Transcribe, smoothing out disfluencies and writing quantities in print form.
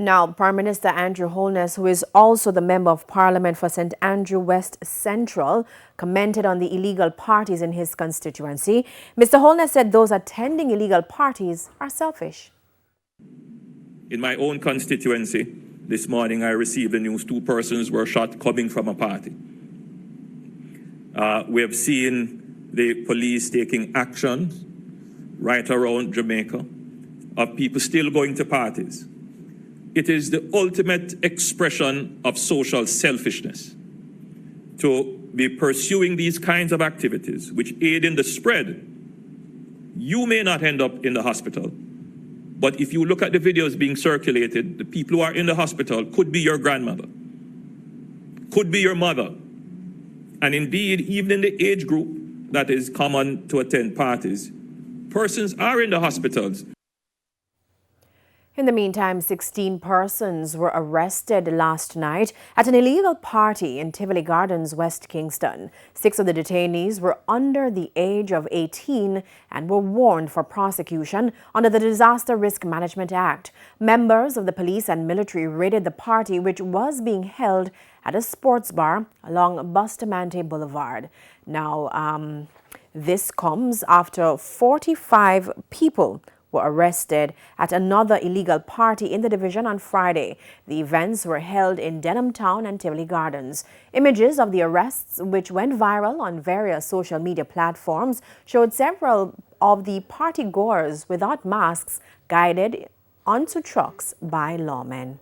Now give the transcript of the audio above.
Now, Prime Minister Andrew Holness, who is also the Member of Parliament for St. Andrew West Central, commented on the illegal parties in his constituency. Mr. Holness said those attending illegal parties are selfish. In my own constituency, this morning I received the news 2 persons were shot coming from a party. We have seen the police taking action right around Jamaica of people still going to parties. It is the ultimate expression of social selfishness to be pursuing these kinds of activities which aid in the spread. You may not end up in the hospital, but if you look at the videos being circulated, the people who are in the hospital could be your grandmother, could be your mother. And indeed, even in the age group that is common to attend parties, persons are in the hospitals. In the meantime, 16 persons were arrested last night at an illegal party in Tivoli Gardens, West Kingston. 6 of the detainees were under the age of 18 and were warned for prosecution under the Disaster Risk Management Act. Members of the police and military raided the party, which was being held at a sports bar along Bustamante Boulevard. Now, this comes after 45 people were arrested at another illegal party in the division on Friday. The events were held in Denham Town and Tivoli Gardens. Images of the arrests, which went viral on various social media platforms, showed several of the party-goers without masks guided onto trucks by lawmen.